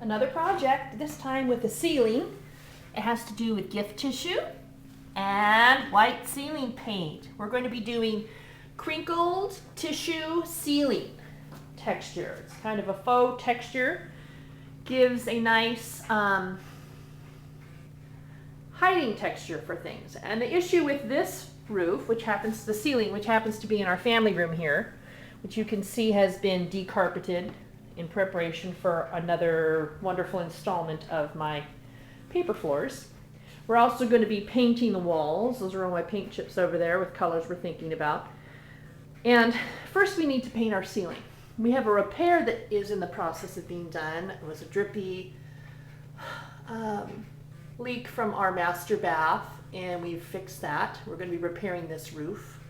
Another project, this time with the ceiling. It has to do with gift tissue and white ceiling paint. We're going to be doing crinkled tissue ceiling texture. It's kind of a faux texture. Gives a nice hiding texture for things. And the issue with this roof, the ceiling, which happens to be in our family room here, which you can see has been decarpeted in preparation for another wonderful installment of my paper floors. We're also going to be painting the walls. Those are all my paint chips over there with colors we're thinking about. And first we need to paint our ceiling. We have a repair that is in the process of being done. It was a drippy leak from our master bath, and we've fixed that. We're going to be repairing this roof.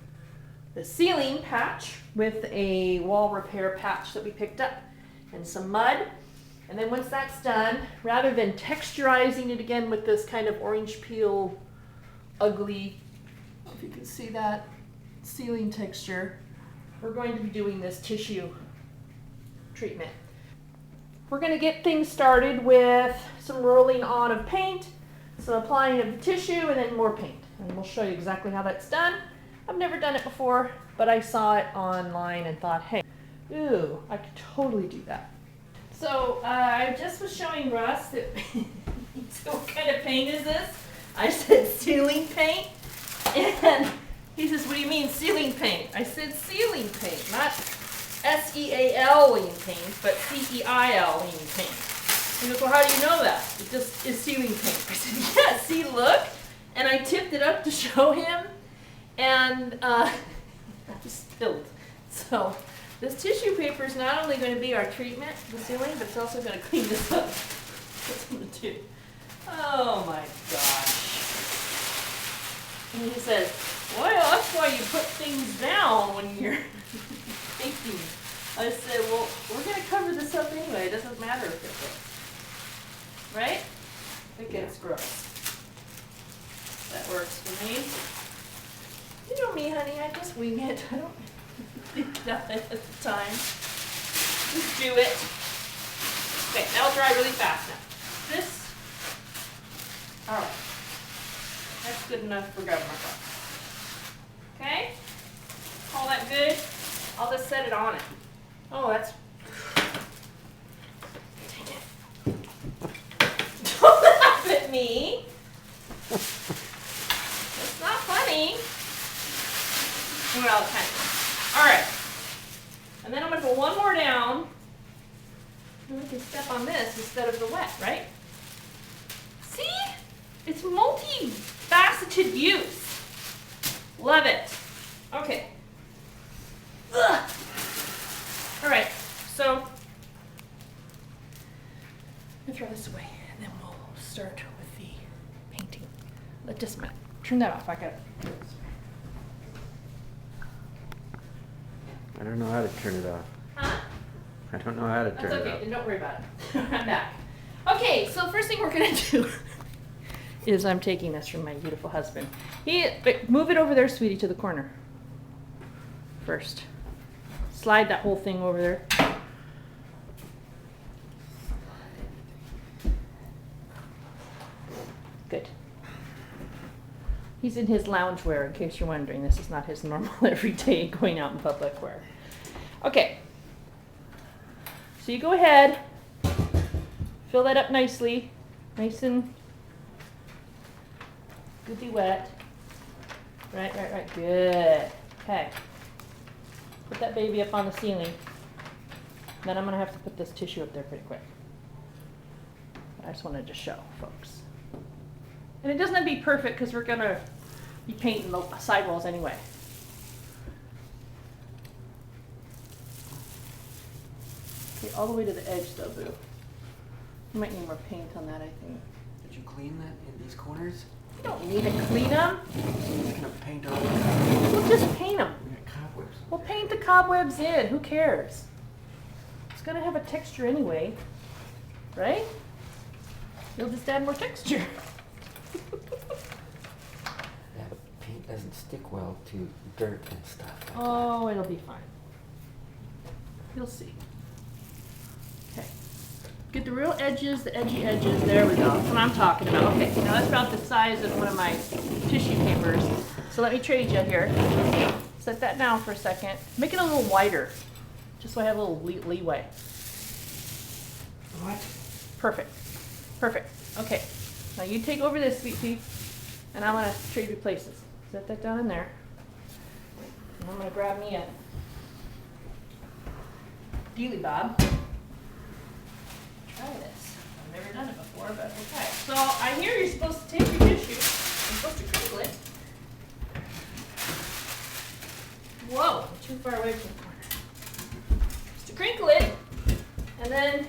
The ceiling patch with a wall repair patch that we picked up and some mud. And then once that's done, rather than texturizing it again with this kind of orange peel, ugly, if you can see that ceiling texture, we're going to be doing this tissue treatment. We're going to get things started with some rolling on of paint, some applying of the tissue, and then more paint. And we'll show you exactly how that's done. I've never done it before, but I saw it online and thought, hey, ooh, I could totally do that. So I just was showing Russ that, so what kind of paint is this? I said ceiling paint, and he says, what do you mean ceiling paint? I said ceiling paint, not S-E-A-L-ing paint, but C-E-I-L-ing paint. He goes, well, how do you know that? It just is ceiling paint. I said, yeah, see, look. And I tipped it up to show him, and I just spilled. So this tissue paper is not only going to be our treatment for the ceiling, but it's also going to clean this up. What's going to do? Oh my gosh. And he says, well, that's why you put things down when you're painting. I said, well, we're going to cover this up anyway. It doesn't matter if it fits. Right? It gets gross. That works for me. You know me, honey. I just wing it. I don't think about it at the time. Just do it. Okay, that'll dry really fast now. This, all right. That's good enough for government work. Okay? All that good? I'll just set it on it. Oh, that's... Dang it. Don't laugh at me. It's not funny. Well, kind of. All right. And then I'm going to put one more down. And we can step on this instead of the wet, right? See? It's multi-faceted use. Love it. Okay. Ugh. All right. So, I'm going to throw this away, and then we'll start with the painting. Just a minute. Turn that off. I got it. I don't know how to turn it off. Huh? I don't know how to turn That's it okay, off. then don't worry about it. I'm back. Okay, so first thing we're gonna do is I'm taking this from my beautiful husband. Move it over there, sweetie, to the corner. First. Slide that whole thing over there. Good. He's in his loungewear, in case you're wondering. This is not his normal everyday going out in public wear. Okay. So you go ahead, fill that up nicely, nice and goody wet. Right, good. Okay. Put that baby up on the ceiling. Then I'm going to have to put this tissue up there pretty quick. I just wanted to show, folks. And it doesn't have to be perfect because we're going to be painting the sidewalls anyway. Okay, all the way to the edge though, boo. You might need more paint on that, I think. Did you clean that in these corners? You don't need to clean them. I'm gonna paint all the We'll just paint them. We got cobwebs. We'll paint the cobwebs in. Who cares? It's going to have a texture anyway, right? You'll just add more texture. Yeah, but paint doesn't stick well to dirt and stuff like that. Oh, it'll be fine. You'll see. Okay. Get the real edges, the edgy edges. There we go. That's what I'm talking about. Okay, now that's about the size of one of my tissue papers. So let me trade you here. Set that down for a second. Make it a little wider, just so I have a little leeway. What? Perfect. Perfect. Okay. Now you take over this, sweet pea, and I'm gonna trade you places. Set that down in there. And I'm gonna grab me a dealy bob. Try this. I've never done it before, but okay. So I hear you're supposed to take your tissue. You're supposed to crinkle it. Whoa, I'm too far away from the corner. Just to crinkle it, and then,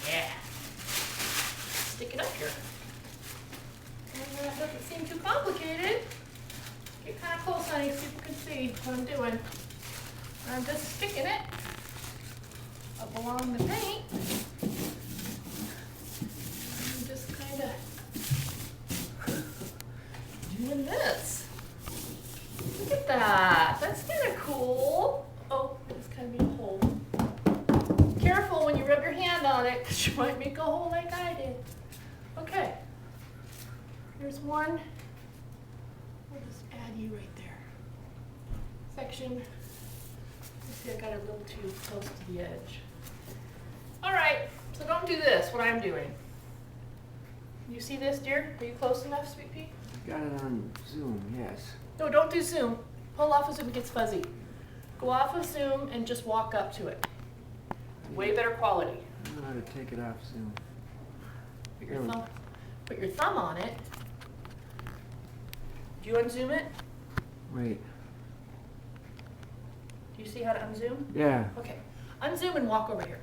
yeah, stick it up here. And that doesn't seem too complicated. Get kind of close, honey, so people can see what I'm doing. I'm just sticking it up along the paint. I'm just kind of doing this. Look at that. That's kind of cool. Oh, there's kind of be a hole. Careful when you rub your hand on it, because you might make a hole like I did. Okay. Here's one. I'll just add you right there. Section. See, I got it a little too close to the edge. All right, so don't do this, what I'm doing. You see this, dear? Are you close enough, sweet pea? Got it on Zoom, yes. No, don't do zoom. Pull off of zoom, it gets fuzzy. Go off of zoom and just walk up to it. Way better quality. I don't know how to take it off Zoom. Put your thumb on it. Do you unzoom it? Wait. Do you see how to unzoom? Yeah. Okay. Unzoom and walk over here.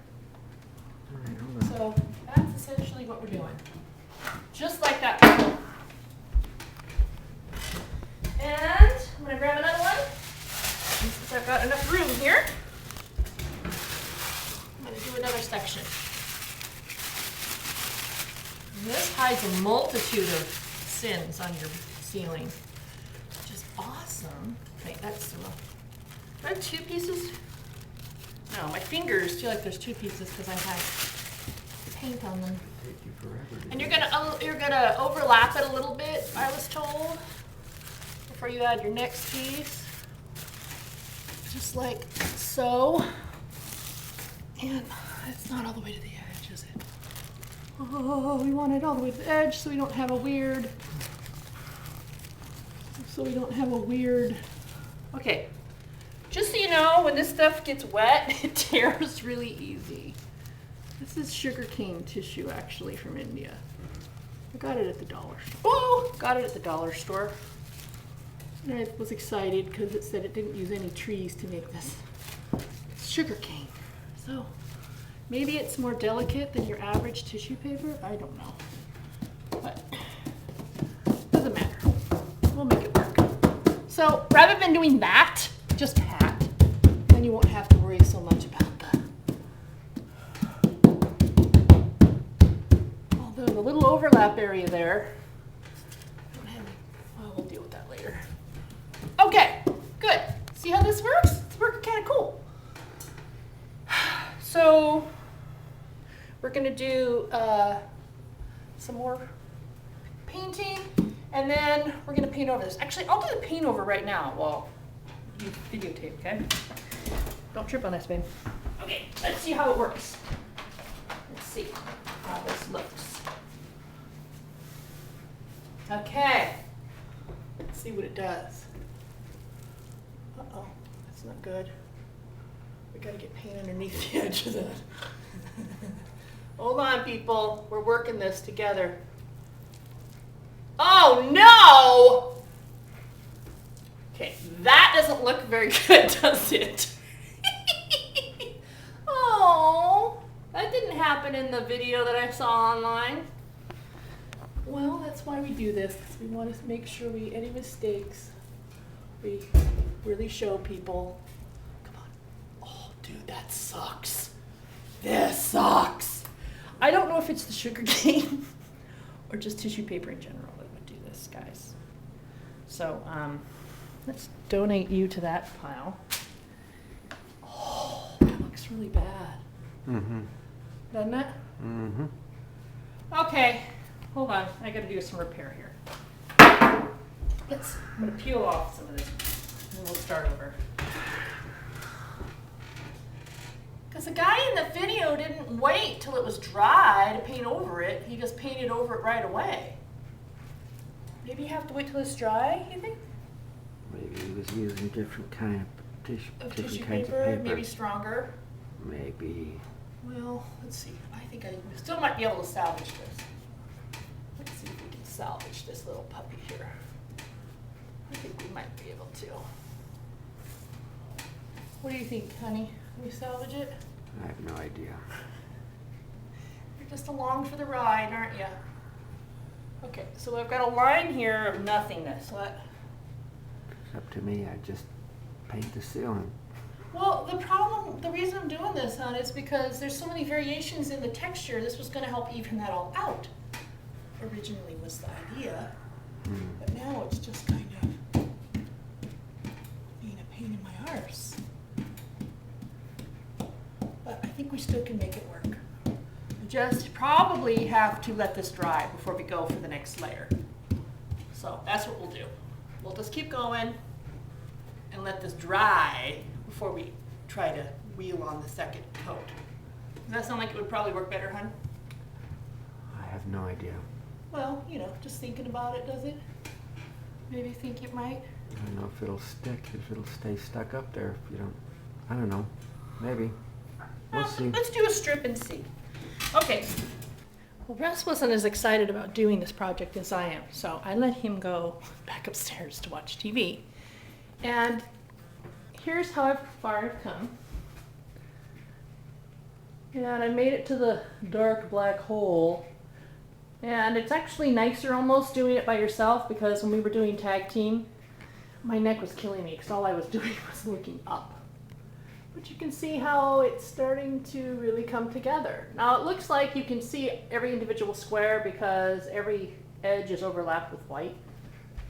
All right, hold on. So that's essentially what we're doing. Just like that. And I'm going to grab another one. Since I've got enough room here, I'm going to do another section. And this hides a multitude of sins on your ceiling, which is awesome. Wait, that's do I have two pieces? No, my fingers feel like there's two pieces because I have paint on them. It'll take you forever to And do you're gonna overlap it a little bit, I was told, before you add your next piece. Just like so. And it's not all the way to the edge, is it? Oh, we want it all the way to the edge so we don't have a weird, okay. Just so you know, when this stuff gets wet, it tears really easy. This is sugarcane tissue, actually, from India. I got it at the dollar store. Oh, got it at the dollar store. And I was excited because it said it didn't use any trees to make this. It's sugarcane. So maybe it's more delicate than your average tissue paper. I don't know. But doesn't matter. We'll make it work. So rather than doing that, just pat. Then you won't have to worry so much about that. Although the little overlap area there, well, we'll deal with that later. Okay, good. See how this works? It's working kind of cool. So we're gonna do some more painting, and then we're gonna paint over this. Actually, I'll do the paint over right now while you videotape, okay? Don't trip on this, babe. Okay, let's see how it works. Let's see how this looks. Okay, let's see what it does. Uh-oh, that's not good. We gotta get paint underneath the edge of that. Hold on, people. We're working this together. Oh, no! Okay, that doesn't look very good, does it? Oh, that didn't happen in the video that I saw online. Well, that's why we do this, because we want to make sure any mistakes, we really show people. Come on. Oh, dude, that sucks. This sucks. I don't know if it's the sugar cane or just tissue paper in general that would do this, guys. So, let's donate you to that pile. Oh, that looks really bad. Mm-hmm. Doesn't it? Mm-hmm. Okay, hold on. I gotta do some repair here. I'm gonna peel off some of this, and then we'll start over. Because the guy in the video didn't wait till it was dry to paint over it. He just painted over it right away. Maybe you have to wait till it's dry, you think? Maybe he was using different kind of Tissue kinds paper, of paper. maybe stronger. Maybe. Well, let's see. I think I still might be able to salvage this. Let's see if we can salvage this little puppy here. I think we might be able to. What do you think, honey? Can we salvage it? I have no idea. You're just along for the ride, aren't you? Okay, so I've got a line here of nothingness. What? It's up to me. I just paint the ceiling. Well, the reason I'm doing this, hon, is because there's so many variations in the texture. This was going to help even that all out. Originally was the idea, but now it's just kind of being a pain in my arse. But I think we still can make it work. We just probably have to let this dry before we go for the next layer. So that's what we'll do. We'll just keep going and let this dry before we try to wheel on the second coat. Does that sound like it would probably work better, hun? I have no idea. Well, you know, just thinking about it, does it? Maybe think it might? I don't know if it'll stick, if it'll stay stuck up there. If you don't, I don't know. Maybe. We'll see. Let's do a strip and see. Okay. Well, Russ wasn't as excited about doing this project as I am, so I let him go back upstairs to watch TV. And here's how far I've come. And I made it to the dark black hole. And it's actually nicer almost doing it by yourself, because when we were doing tag team, my neck was killing me because all I was doing was looking up. But you can see how it's starting to really come together. Now it looks like you can see every individual square because every edge is overlapped with white.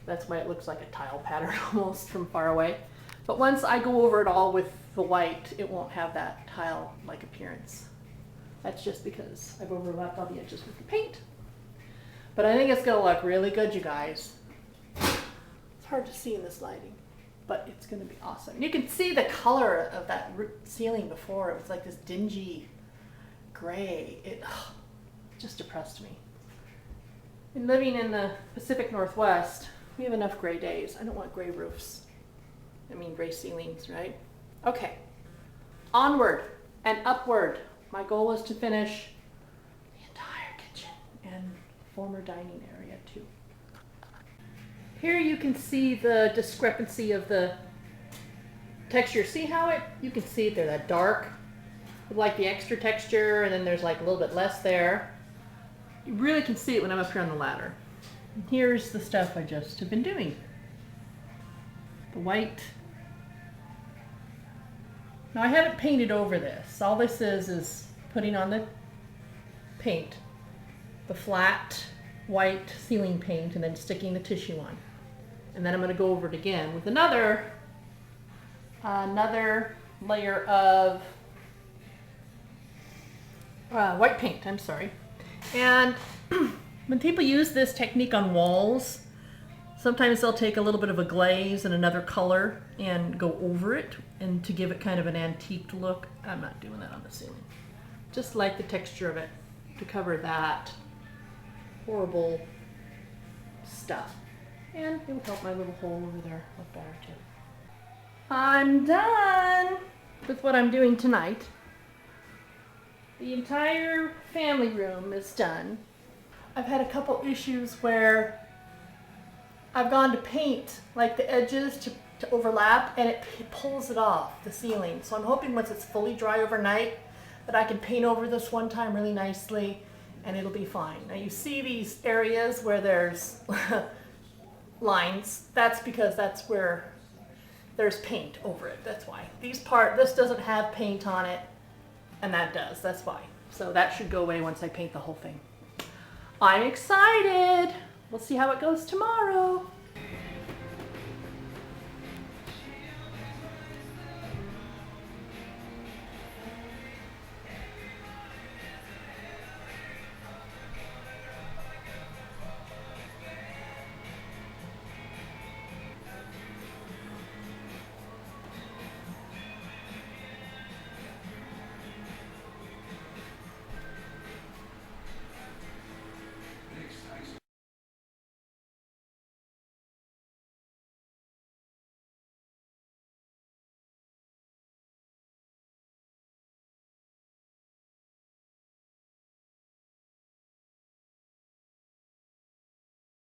That's why it looks like a tile pattern almost from far away. But once I go over it all with the white, it won't have that tile-like appearance. That's just because I've overlapped all the edges with the paint. But I think it's gonna look really good, you guys. It's hard to see in this lighting, but it's gonna be awesome. You can see the color of that ceiling before. It was like this dingy gray. It just depressed me. And living in the Pacific Northwest, we have enough gray days. I don't want gray roofs. I mean gray ceilings, right? Okay, onward and upward. My goal is to finish the entire kitchen and former dining area too. Here you can see the discrepancy of the texture. See how you can see it there, that dark with like the extra texture, and then there's like a little bit less there. You really can see it when I'm up here on the ladder. And here's the stuff I just have been doing. The white. Now I haven't painted over this. All this is putting on the paint, the flat white ceiling paint, and then sticking the tissue on. And then I'm going to go over it again with another layer of white paint, I'm sorry. And when people use this technique on walls, sometimes they'll take a little bit of a glaze and another color and go over it, and to give it kind of an antique look. I'm not doing that on the ceiling. Just like the texture of it to cover that horrible stuff. And it will help my little hole over there look better too. I'm done with what I'm doing tonight. The entire family room is done. I've had a couple issues where I've gone to paint like the edges to overlap, and it pulls it off the ceiling. So I'm hoping once it's fully dry overnight that I can paint over this one time really nicely and it'll be fine. Now you see these areas where there's lines. That's because that's where there's paint over it. That's why. This doesn't have paint on it, and that does. That's why. So that should go away once I paint the whole thing. I'm excited. We'll see how it goes tomorrow.